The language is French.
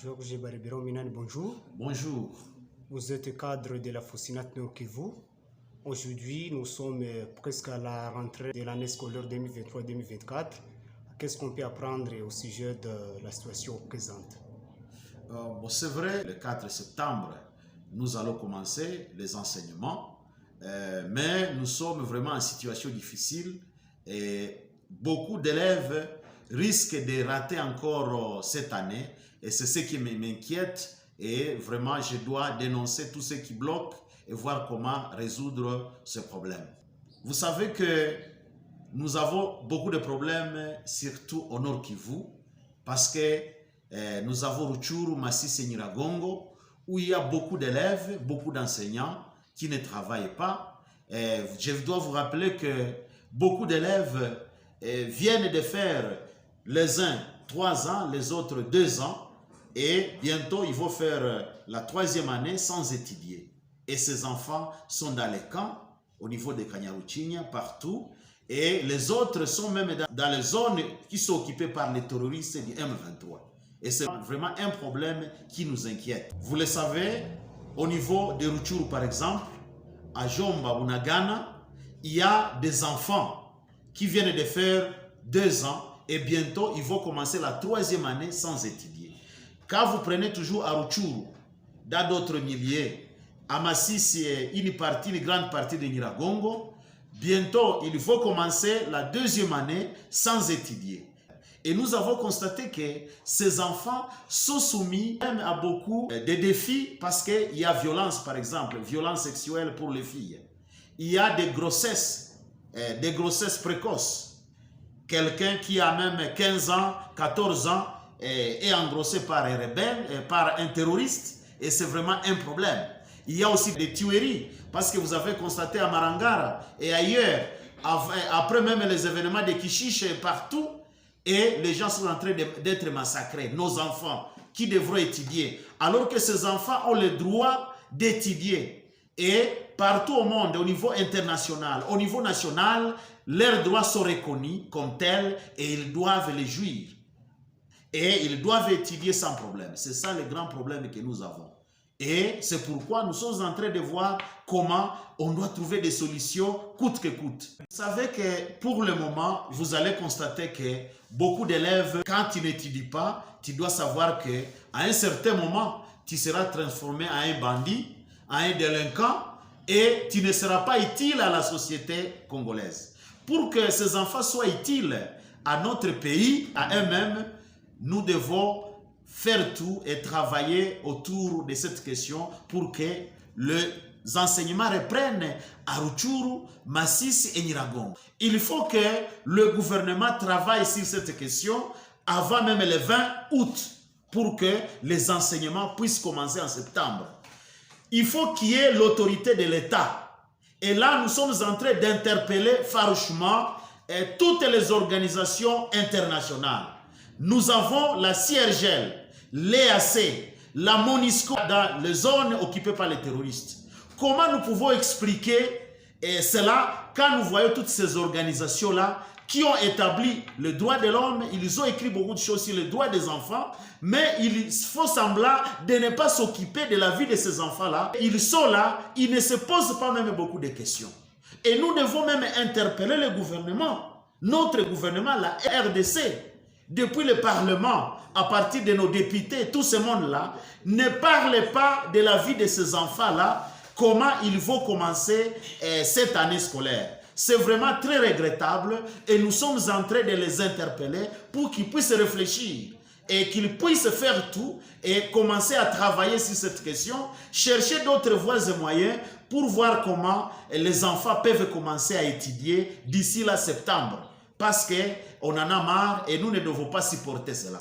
Georges Baribero Minani, bonjour. Bonjour. Vous êtes cadre de la Fosinat Nord Kivu. Aujourd'hui, nous sommes presque à la rentrée de l'année scolaire 2023-2024. Qu'est-ce qu'on peut apprendre au sujet de la situation présente? C'est vrai, le 4 septembre, nous allons commencer les enseignements, mais nous sommes vraiment en situation difficile et beaucoup d'élèves risquent de rater encore cette année et c'est ce qui m'inquiète et vraiment je dois dénoncer tout ce qui bloque et voir comment résoudre ce problème. Vous savez que nous avons beaucoup de problèmes, surtout au Nord Kivu, parce que nous avons Rutshuru, Masisi et Nyiragongo, où il y a beaucoup d'élèves, beaucoup d'enseignants qui ne travaillent pas. Je dois vous rappeler que beaucoup d'élèves viennent de faire les uns 3 ans, les autres 2 ans, et bientôt ils vont faire la 3e année sans étudier. Et ces enfants sont dans les camps, au niveau de Kanyaruchinya, partout, et les autres sont même dans les zones qui sont occupées par les terroristes du M23. Et c'est vraiment un problème qui nous inquiète. Vous le savez, au niveau de Rutshuru par exemple, à Jomba, Bunagana, il y a des enfants qui viennent de faire 2 ans et bientôt ils vont commencer la 3e année sans étudier. Quand vous prenez toujours à Rutshuru, dans d'autres milieux, à Masisi, une grande partie de Nyiragongo, bientôt il faut commencer la 2e année sans étudier. Et nous avons constaté que ces enfants sont soumis même à beaucoup de défis parce qu'il y a violence, par exemple, violence sexuelle pour les filles. Il y a des grossesses précoces. Quelqu'un qui a même 15 ans, 14 ans est engrossé par un rebelle, par un terroriste, et c'est vraiment un problème. Il y a aussi des tueries, parce que vous avez constaté à Marangara et ailleurs, après même les événements de Kishiche et partout, et les gens sont en train d'être massacrés, nos enfants qui devraient étudier, alors que ces enfants ont le droit d'étudier. Et partout au monde, au niveau international, au niveau national, leurs droits sont reconnus comme tels et ils doivent les jouir. Et ils doivent étudier sans problème. C'est ça le grand problème que nous avons. Et c'est pourquoi nous sommes en train de voir comment on doit trouver des solutions coûte que coûte. Vous savez que pour le moment, vous allez constater que beaucoup d'élèves, quand tu n'étudies pas, tu dois savoir qu'à un certain moment, tu seras transformé en un bandit, en un délinquant, et tu ne seras pas utile à la société congolaise. Pour que ces enfants soient utiles à notre pays, à eux-mêmes, nous devons faire tout et travailler autour de cette question pour que les enseignements reprennent à Rutshuru, Masisi et Nyiragongo. Il faut que le gouvernement travaille sur cette question avant même le 20 août pour que les enseignements puissent commencer en septembre. Il faut qu'il y ait l'autorité de l'État. Et là, nous sommes en train d'interpeller farouchement toutes les organisations internationales. Nous avons la CIRGL, l'EAC, la MONUSCO dans les zones occupées par les terroristes. Comment nous pouvons expliquer cela quand nous voyons toutes ces organisations-là qui ont établi le droit de l'homme, ils ont écrit beaucoup de choses sur le droit des enfants, mais il faut semblant de ne pas s'occuper de la vie de ces enfants-là. Ils sont là, ils ne se posent pas même beaucoup de questions. Et nous devons même interpeller le gouvernement, notre gouvernement, la RDC, depuis le Parlement, à partir de nos députés, tout ce monde-là, ne parle pas de la vie de ces enfants-là, comment ils vont commencer cette année scolaire. C'est vraiment très regrettable et nous sommes en train de les interpeller pour qu'ils puissent réfléchir et qu'ils puissent faire tout et commencer à travailler sur cette question, chercher d'autres voies et moyens pour voir comment les enfants peuvent commencer à étudier d'ici là septembre. Parce qu'on en a marre et nous ne devons pas supporter cela.